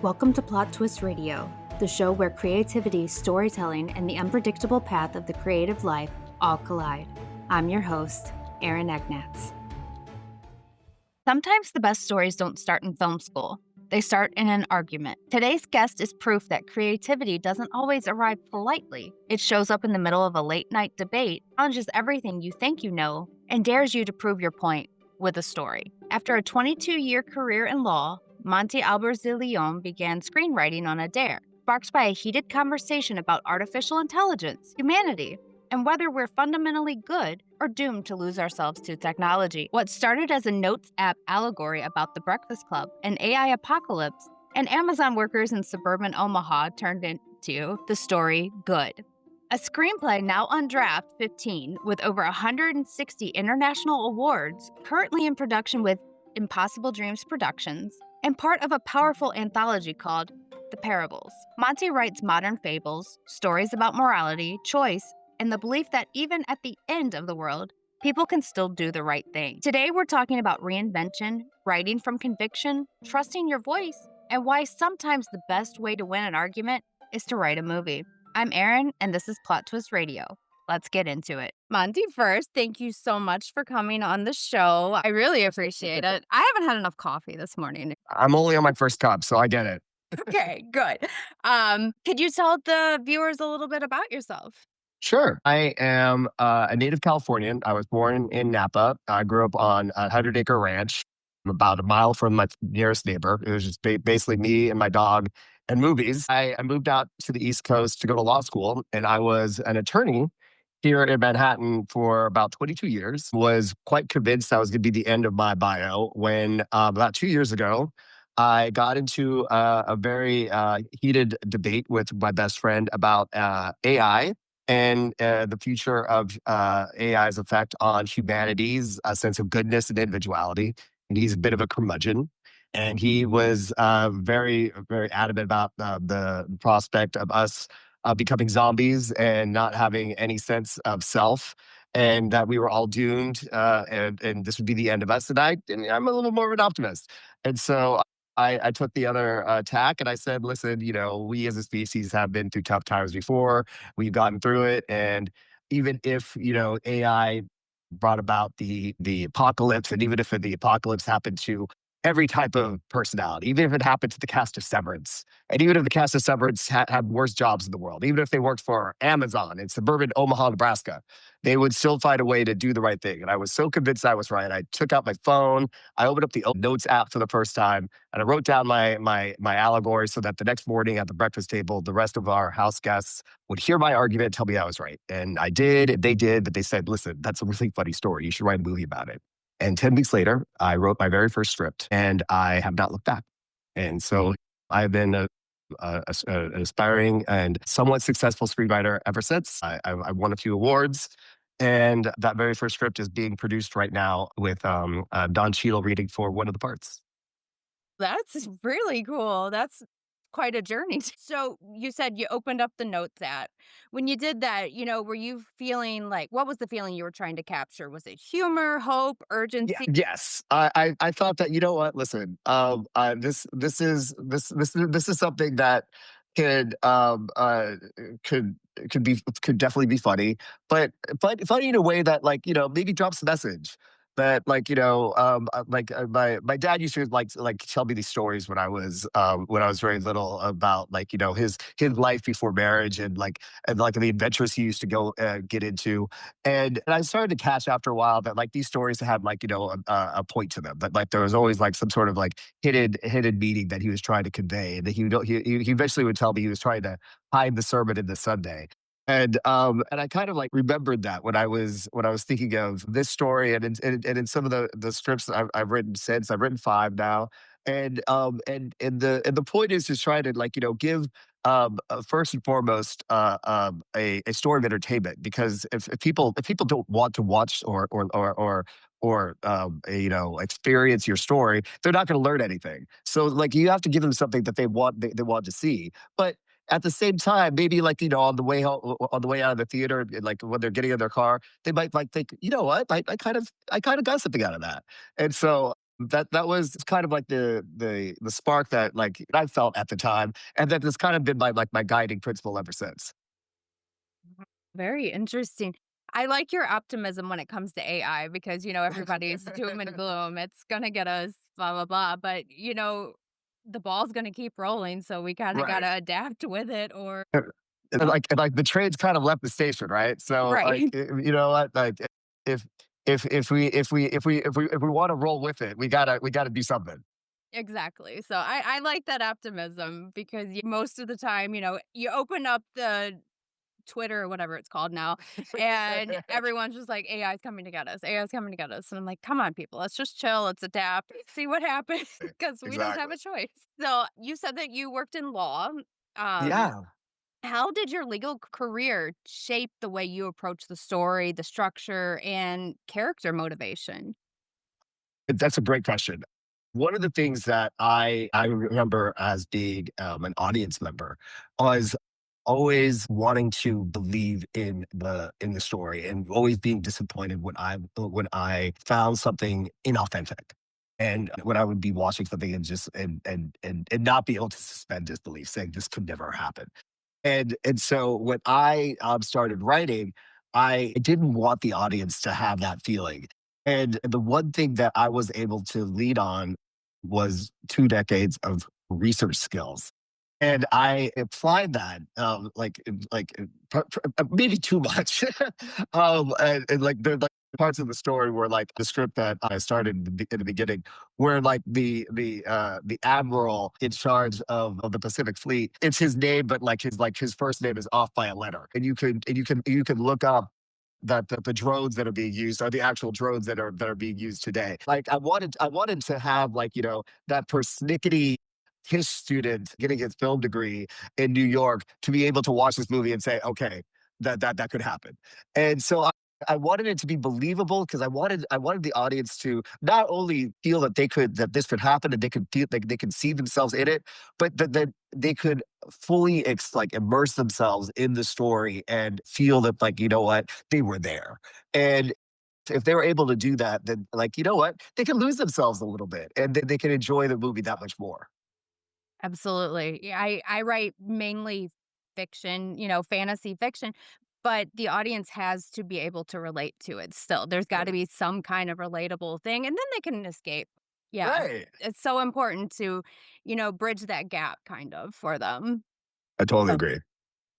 Welcome to Plot Twist Radio, the show where creativity, storytelling, and the unpredictable path of the creative life all collide. I'm your host, Erin Egnatz. Sometimes the best stories don't start in film school. They start in an argument. Today's guest is proof that creativity doesn't always arrive politely. It shows up in the middle of a late-night debate, challenges everything you think you know, and dares you to prove your point with a story. After a 22-year career in law, Monte Albers de Leon began screenwriting on a dare, sparked by a heated conversation about artificial intelligence, humanity, and whether we're fundamentally good or doomed to lose ourselves to technology. What started as a notes app allegory about the Breakfast Club, an AI apocalypse, and Amazon workers in suburban Omaha turned into the story Good. A screenplay now on draft 15 with over 160 international awards, currently in production with Impossible Dreams Productions, and part of a powerful anthology called The Parables. Monte writes modern fables, stories about morality, choice, and the belief that even at the end of the world, people can still do the right thing. Today, we're talking about reinvention, writing from conviction, trusting your voice, and why sometimes the best way to win an argument is to write a movie. I'm Erin, and this is Plot Twist Radio. Let's get into it. Monty, first, thank you so much for coming on the show. I really appreciate it. I haven't had enough coffee this morning. I'm only on my first cup, so I get it. Okay, good. Could you tell the viewers a little bit about yourself? Sure. I am a native Californian. I was born in Napa. I grew up on a 100-acre ranch about a mile from my nearest neighbor. It was just basically me and my dog and movies. I moved out to the East Coast to go to law school, and I was an attorney here in Manhattan for about 22 years. Was quite convinced that was going to be the end of my bio when about 2 years ago, I got into a very heated debate with my best friend about AI and the future of AI's effect on humanity's sense of goodness and individuality. And he's a bit of a curmudgeon. And he was very, very adamant about the prospect of us becoming zombies and not having any sense of self, and that we were all doomed, and this would be the end of us. And I'm a little more of an optimist. And so I took the other tack and I said, listen, we as a species have been through tough times before. We've gotten through it. And even if, AI brought about the apocalypse, and even if the apocalypse happened to every type of personality, even if it happened to the cast of Severance, and even if the cast of Severance had worse jobs in the world, even if they worked for Amazon in suburban Omaha, Nebraska, they would still find a way to do the right thing. And I was so convinced I was right. I took out my phone, I opened up the notes app for the first time, and I wrote down my allegory so that the next morning at the breakfast table, the rest of our house guests would hear my argument and tell me I was right. And I did, and they did, but they said, listen, that's a really funny story. You should write a movie about it. And 10 weeks later, I wrote my very first script, and I have not looked back. And so I've been an aspiring and somewhat successful screenwriter ever since. I won a few awards, and that very first script is being produced right now with Don Cheadle reading for one of the parts. That's really cool. That's quite a journey. So you said you opened up the notes app. When you did that, were you feeling like, what was the feeling you were trying to capture? Was it humor, hope, Yeah. urgency? Yes, I thought that, you know what? Listen, this is something that could could could definitely be funny, but funny in a way that, like, maybe drops a message that, like, my dad used to like tell me these stories when I was very little about, like, his life before marriage, and the adventures he used to go get into. And I started to catch after a while that, like, these stories had, like, a point to them. That, like, there was always, like, some sort of, like, hidden meaning that he was trying to convey. And that he eventually would tell me he was trying to hide the sermon in the Sunday. And I kind of, like, remembered that when I was thinking of this story, and in some of the scripts I've written since. I've written 5 now. And the point is just trying to, like, give first and foremost a story of entertainment. Because if people don't want to watch or experience your story, they're not going to learn anything. So, like, you have to give them something that they want to see. But at the same time, maybe, like, on the way out of the theater, like, when they're getting in their car, they might, like, think, you know what, I kind of got something out of that. And so That was kind of like the spark that like I felt at the time, and that has kind of been my like my guiding principle ever since. Very interesting. I like your optimism when it comes to AI because, everybody's doom and gloom. It's gonna get us, blah, blah, blah. But, the ball's gonna keep rolling. So we kind of Right. gotta adapt with it or, And like the train's kind of left the station, right? So like right. you know what, like if if we want to roll with it, we gotta do something. Exactly. So I like that optimism because most of the time, you open up the Twitter or whatever it's called now, and everyone's just like, AI is coming to get us. AI is coming to get us. And I'm like, come on, people, let's just chill. Let's adapt, see what happens because we don't have Exactly. a choice. So you said that you worked in law. Um, Yeah. how did your legal career shape the way you approach the story, the structure, and character motivation? That's a great question. One of the things that I remember as being an audience member was always wanting to believe in the story and always being disappointed when I found something inauthentic. And when I would be watching something and just and not be able to suspend disbelief, saying this could never happen. And so when I started writing, I didn't want the audience to have that feeling. And the one thing that I was able to lead on was 2 decades of research skills. And I applied that, maybe too much. And, like, the parts of the story were, like, the script that I started in the beginning, where, like, the admiral in charge of the Pacific Fleet, it's his name, but, like, his first name is off by a letter. And you can look up that the drones that are being used are the actual drones that are being used today. Like I wanted to have like that persnickety his student getting his film degree in New York to be able to watch this movie and say, okay, that could happen. And so I wanted it to be believable because I wanted the audience to not only feel that this could happen and they could feel like they could see themselves in it, but that they could fully like immerse themselves in the story and feel that like what they were there. And if they were able to do that, then like what they can lose themselves a little bit and then they can enjoy the movie that much more. Absolutely. Yeah, I write mainly fiction, fantasy fiction, but the audience has to be able to relate to it still. There's gotta be some kind of relatable thing, and then they can escape. Yeah. Right. It's so important to, bridge that gap kind of for them. I totally So agree.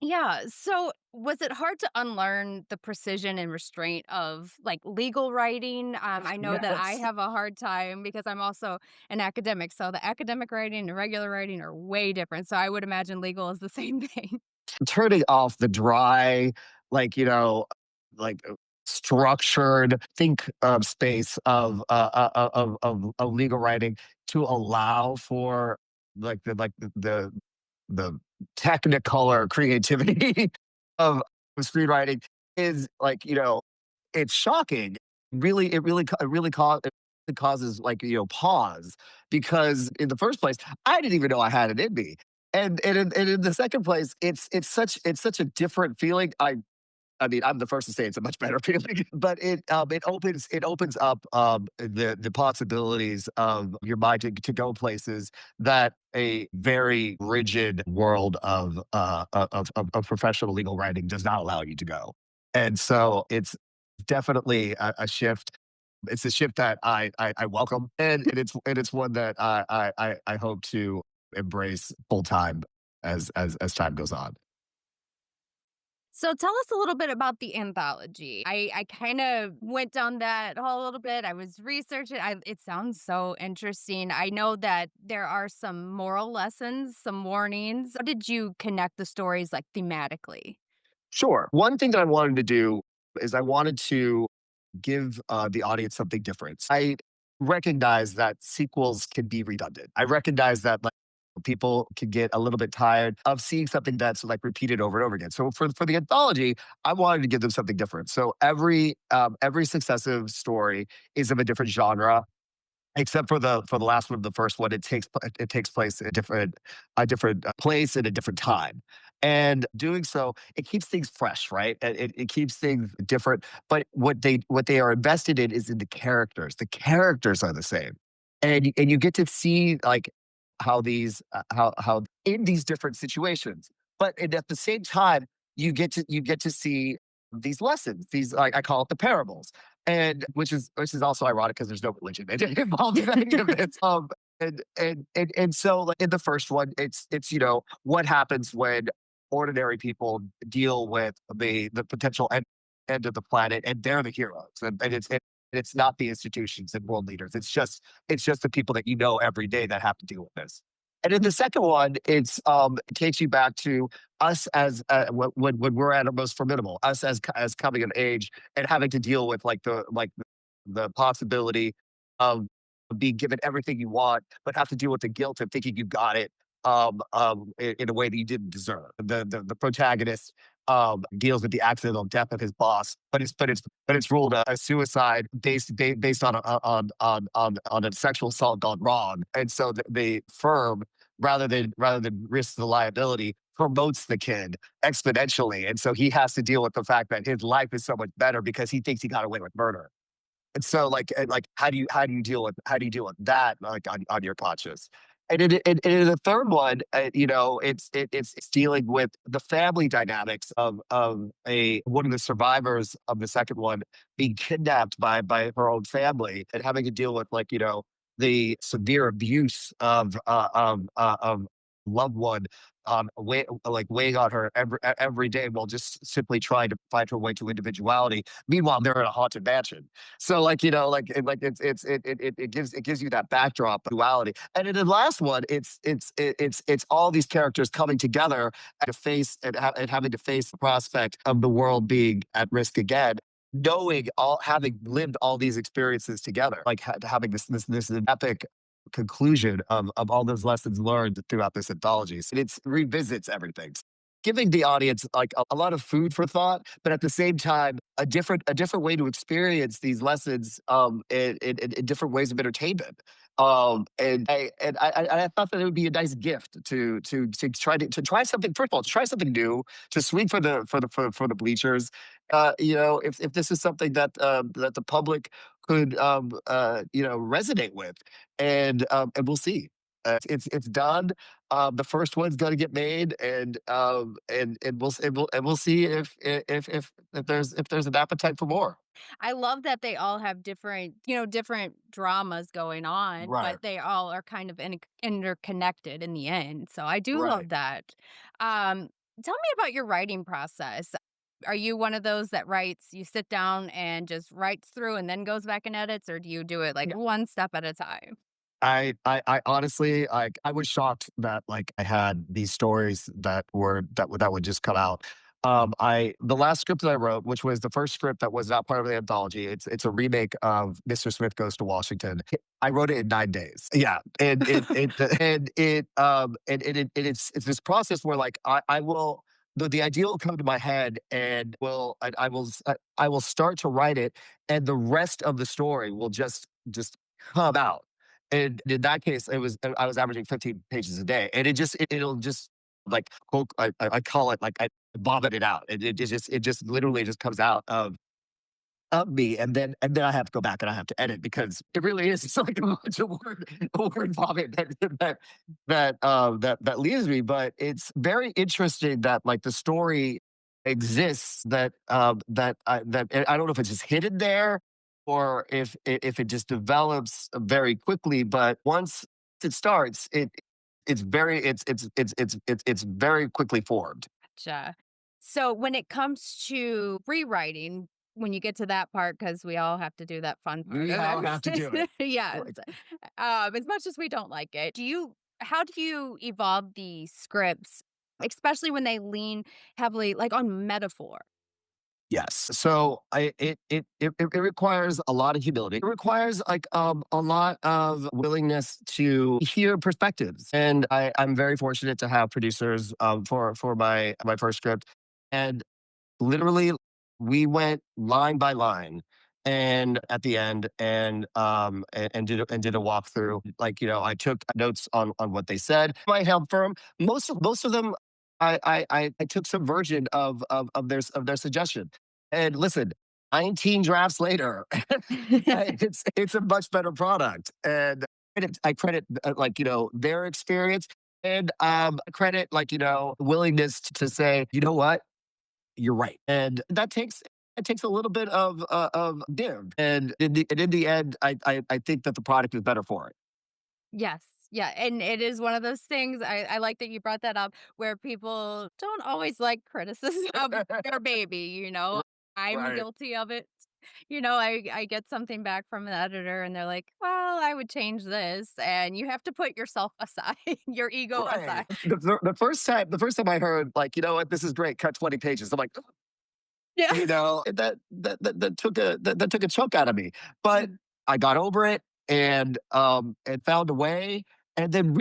yeah. So was it hard to unlearn the precision and restraint of like legal writing? I know that I Yes. have a hard time because I'm also an academic. So the academic writing and regular writing are way different. So I would imagine legal is the same thing. Turning off the dry, like, like structured think space of legal writing to allow for the technicolor creativity of screenwriting is like, it's shocking. Really, it causes like, pause because in the first place, I didn't even know I had it in me. And in the second place, it's such a different feeling. I mean, I'm the first to say it's a much better feeling, but it opens up the possibilities of your mind to go places that a very rigid world of professional legal writing does not allow you to go. And so it's definitely a shift. It's a shift that I welcome, and it's one that I hope to embrace full time as time goes on. So tell us a little bit about the anthology. I kind of went down that hole a little bit. I was researching. It sounds so interesting. I know that there are some moral lessons, some warnings. How did you connect the stories like thematically? Sure. One thing that I wanted to do is I wanted to give the audience something different. I recognize that sequels can be redundant. I recognize that like people can get a little bit tired of seeing something that's like repeated over and over again. So for the anthology, I wanted to give them something different. So every successive story is of a different genre. Except for the last one, the first one, it takes place in a different place at a different time, and doing so, it keeps things fresh, right? And it keeps things different. But what they are invested in is in the characters. The characters are the same. and you get to see like how in these different situations, but and at the same time you get to see these lessons, these like I call it the parables, and which is also ironic because there's no religion involved in any of this. And so like in the first one, it's what happens when ordinary people deal with the potential end of the planet, and they're the heroes, and it's not the institutions and world leaders. It's just the people that you know every day that have to deal with this. And in the second one, it takes you back to us as when we're at our most formidable, us as coming of age and having to deal with the possibility of being given everything you want, but have to deal with the guilt of thinking you got it in a way that you didn't deserve. The protagonist deals with the accidental death of his boss, but it's ruled a suicide based on a sexual assault gone wrong, and so the firm rather than risk the liability promotes the kid exponentially, and so he has to deal with the fact that his life is so much better because he thinks he got away with murder. And so, like, how do you deal with that, like, on your conscience? And in the third one, it's dealing with the family dynamics of a one of the survivors of the second one being kidnapped by her own family and having to deal with, like, the severe abuse of loved one, weighing on her every day while just simply trying to find her way to individuality. Meanwhile, they're in a haunted mansion. So it gives you that backdrop duality. And in the last one, it's all these characters coming together and having to face the prospect of the world being at risk again. Knowing all, having lived all these experiences together, like having this epic conclusion of all those lessons learned throughout this anthology. So it revisits everything, giving the audience like a lot of food for thought, but at the same time, a different way to experience these lessons in different ways of entertainment. And I thought that it would be a nice gift to try something. First of all, to try something new, to swing for the bleachers. If this is something that the public could resonate with, and we'll see. It's done. The first one's going to get made, and we'll see if there's an appetite for more. I love that they all have different dramas going on, Right, but they all are kind of interconnected in the end. So I do right. love that. Um, Tell me about your writing process. Are you one of those that you sit down and just writes through and then goes back and edits, or do you do it like one step at a time? I honestly, like, I was shocked that, like, I had these stories that would just come out. I The last script that I wrote, which was the first script that was not part of the anthology, it's a remake of Mr. Smith Goes to Washington. I wrote it in 9 days. Yeah, and it's this process where, like, I will the idea will come to my head, and I will start to write it, and the rest of the story will just come out. And in that case, I was averaging 15 pages a day, and it'll just like I call it, like, I vomit it out. It just literally just comes out of me, and then I have to go back and I have to edit because it really is. It's like a bunch of word vomit that leaves me. But it's very interesting that, like, the story exists, that I don't know if it's just hidden there or if it just develops very quickly. But once it starts, it's very quickly formed. Gotcha. So when it comes to rewriting, when you get to that part, because we all have to do that fun part We of all have to do it. it. Yes. Like, As much as we don't like it, how do you evolve the scripts, especially when they lean heavily like on metaphor? yes. So it requires a lot of humility. It requires, like, a lot of willingness to hear perspectives. And I'm very fortunate to have producers for my first script. And literally, we went line by line, and at the end, and did a walkthrough. Like, I took notes on what they said. I held firm. Most of them, I took some version of their suggestion. And listen, 19 drafts later, it's a much better product. And credit like, their experience, and credit, like, willingness to say, you know what, you're right. And that takes a little bit of give. And in the end, I think that the product is better for it. Yes. Yeah. And it is one of those things. I like that you brought that up where people don't always like criticism of their baby, you know. I'm Right. guilty of it. I get something back from an editor and they're like, well, I would change this. And you have to put yourself aside, your ego Right. aside. The first time I heard, like, you know what, this is great, cut 20 pages. I'm like, Yeah. that took a chunk out of me. But I got over it, and found a way, and then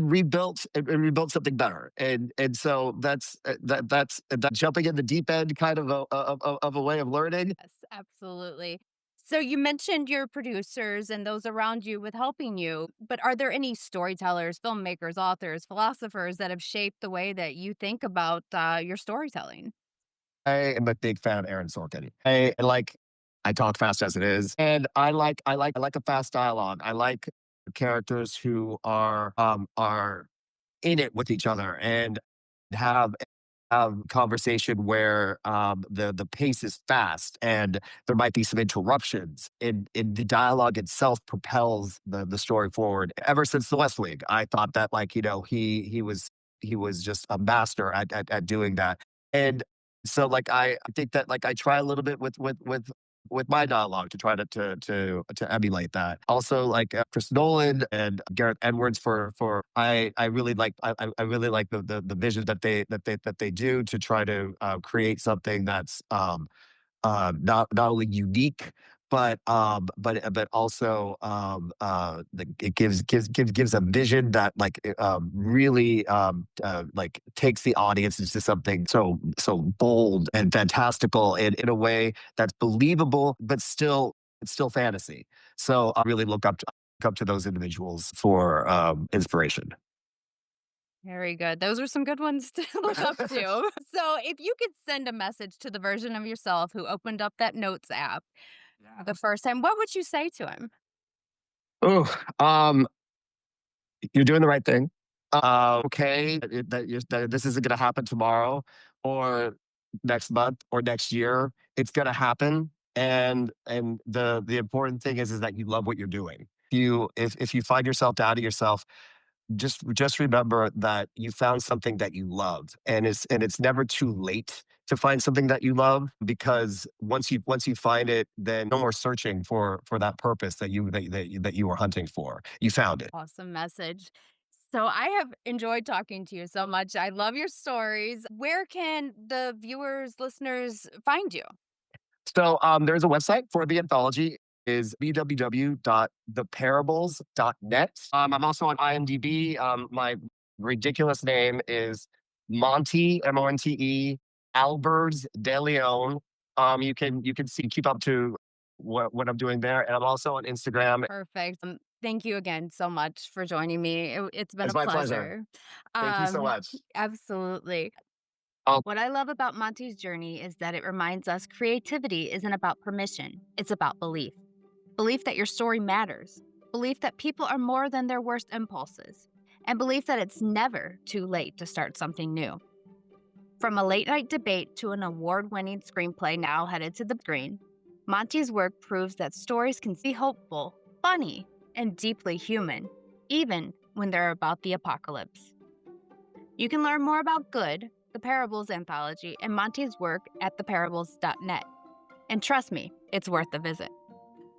rebuilt something better. And so that's jumping in the deep end, kind of a way of learning. Yes, absolutely. So you mentioned your producers and those around you with helping you, but are there any storytellers, filmmakers, authors, philosophers that have shaped the way that you think about your storytelling? I am a big fan of Aaron Sorkin. I talk fast as it is, and I like a fast dialogue. I like characters who are in it with each other, and have conversation where the pace is fast, and there might be some interruptions, and the dialogue itself propels the story forward. Ever since The West Wing, I thought that, like, he was just a master at doing that. And so, like, I think that, like, I try a little bit with my dialogue to try to emulate that. Also, like, Chris Nolan and Gareth Edwards, I really like, I really like the vision that they do to try to create something that's not only unique, but also, it gives a vision that, like, really, like, takes the audience into something so bold and fantastical, in a way that's believable, but still it's still fantasy. So I really look up to those individuals for inspiration. Very good. Those are some good ones to look up to. So, if you could send a message to the version of yourself who opened up that notes app Yeah. the first time, what would you say to him? Oh, you're doing the right thing. Okay, that this isn't going to happen tomorrow, or next month, or next year. It's going to happen, and the important thing is that you love what you're doing. If you find yourself doubting yourself, just remember that you found something that you love, and it's never too late to find something that you love, because once you find it, then no more searching for that purpose that you were hunting for. You found it. Awesome message. So, I have enjoyed talking to you so much. I love your stories. Where can the viewers, listeners find you? So, there's a website for the anthology, is www.theparables.net. I'm also on IMDb. My ridiculous name is Monte, Monte Albers de Leon. You can keep up to what I'm doing there, and I'm also on Instagram. Perfect. Thank you again so much for joining me. It's been It's a my pleasure. pleasure. Thank you so Um, much. absolutely. I'll What I love about Monty's journey is that it reminds us creativity isn't about permission, it's about belief. Belief that your story matters, belief that people are more than their worst impulses, and belief that it's never too late to start something new. From a late night debate to an award winning screenplay now headed to the screen, Monty's work proves that stories can be hopeful, funny, and deeply human, even when they're about the apocalypse. You can learn more about Good, the Parables anthology, and Monty's work at theparables.net. And trust me, it's worth the visit.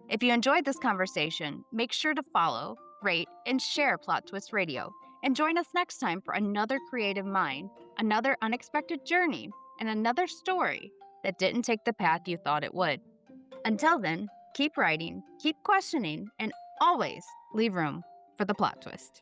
If you enjoyed this conversation, make sure to follow, rate, and share Plot Twist Radio. And join us next time for another creative mind, another unexpected journey, and another story that didn't take the path you thought it would. Until then, keep writing, keep questioning, and always leave room for the plot twist.